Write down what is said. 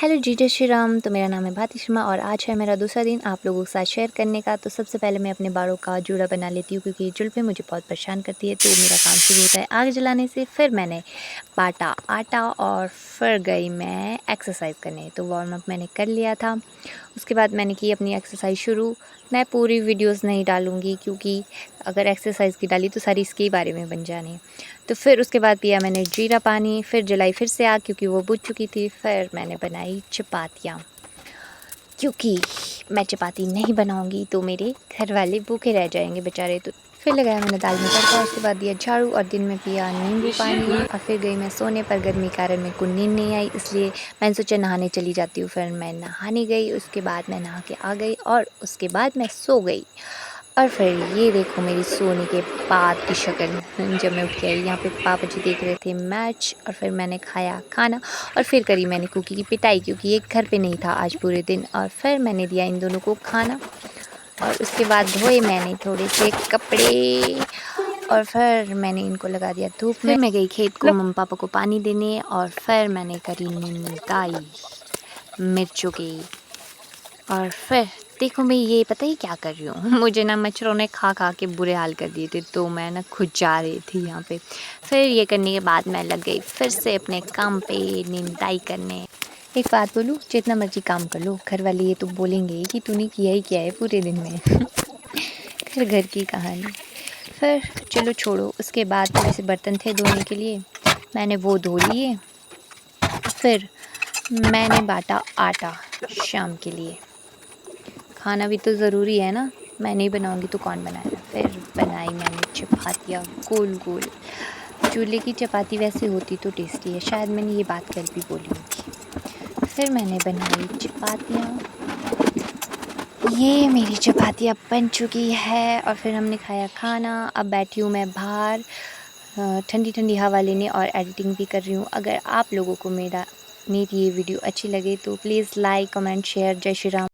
Hello जी, जय श्री राम। तो मेरा नाम है भारती शर्मा और आज है मेरा दूसरा दिन आप लोगों के साथ शेयर करने का। तो सबसे पहले मैं अपने बालों का जूड़ा बना लेती हूँ क्योंकि जुल्फ़ें मुझे बहुत परेशान करती है। तो मेरा काम शुरू होता है आग जलाने से। फिर मैंने बाटा आटा और फिर गई मैं एक्सरसाइज करने। तो वार्म अप मैंने कर लिया था। उसके बाद मैंने की अपनी एक्सरसाइज शुरू। मैं पूरी वीडियोस नहीं डालूँगी क्योंकि अगर एक्सरसाइज की डाली तो सारी इसके बारे में बन जानी। तो फिर उसके बाद पिया मैंने जीरा पानी, फिर जलाई फिर से आग क्योंकि वो बुझ चुकी थी। फिर मैंने बनाई चपातियाँ क्योंकि मैं चपाती नहीं बनाऊँगी तो मेरे घर वाले भूखे रह जाएँगे बेचारे। तो फिर लगाया मैंने दाल में तड़का, उसके बाद दिया झाड़ू और दिन में पिया नींबू पानी और फिर गई मैं सोने। पर गर्मी के कारण मेरे को नींद नहीं आई, इसलिए मैंने सोचा नहाने चली जाती हूँ। फिर मैं नहाने गई, उसके बाद मैं नहा के आ गई और उसके बाद मैं सो गई। और फिर ये देखो मेरी सोने के बाद की शक्ल जब मैं उठ के आई। यहाँ पे पापा जी देख रहे थे मैच और फिर मैंने खाया खाना और फिर करी मैंने कुकी की पिटाई क्योंकि ये घर पे नहीं था आज पूरे दिन। और फिर मैंने दिया इन दोनों को खाना और उसके बाद धोए मैंने थोड़े से कपड़े और फिर मैंने इनको लगा दिया धूप में। फिर मैं गई खेत को मम्मी पापा को पानी देने और फिर मैंने करी निंदाई मिर्चों की। और फिर देखो मैं ये पता ही क्या कर रही हूँ मुझे ना मच्छरों ने खा खा के बुरे हाल कर दिए थे, तो मैं ना खुद जा रही थी यहाँ पे। फिर ये करने के बाद मैं लग गई फिर से अपने काम पे निंदाई करने। एक बात बोलूँ, जितना मर्जी काम कर लो घर वाले ये तो बोलेंगे ही कि तूने किया ही क्या है पूरे दिन में फिर घर की कहानी। फिर चलो छोड़ो, उसके बाद थोड़े से बर्तन थे धोने के लिए, मैंने वो धो लिए। फिर मैंने बाटा आटा शाम के लिए, खाना भी तो ज़रूरी है ना, मैं नहीं बनाऊँगी तो कौन बनाएगा। फिर बनाई मैंने चपातियाँ गोल गोल। चूल्हे की चपाती वैसे होती तो टेस्टी है, शायद मैंने ये बात कल भी बोली होगी। फिर मैंने बनाई चपातियाँ, ये मेरी चपातियाँ बन चुकी है और फिर हमने खाया खाना। अब बैठी हूँ मैं बाहर ठंडी ठंडी हवा लेने और एडिटिंग भी कर रही हूँ। अगर आप लोगों को मेरी ये वीडियो अच्छी लगे तो प्लीज़ लाइक कमेंट शेयर। जय श्री राम।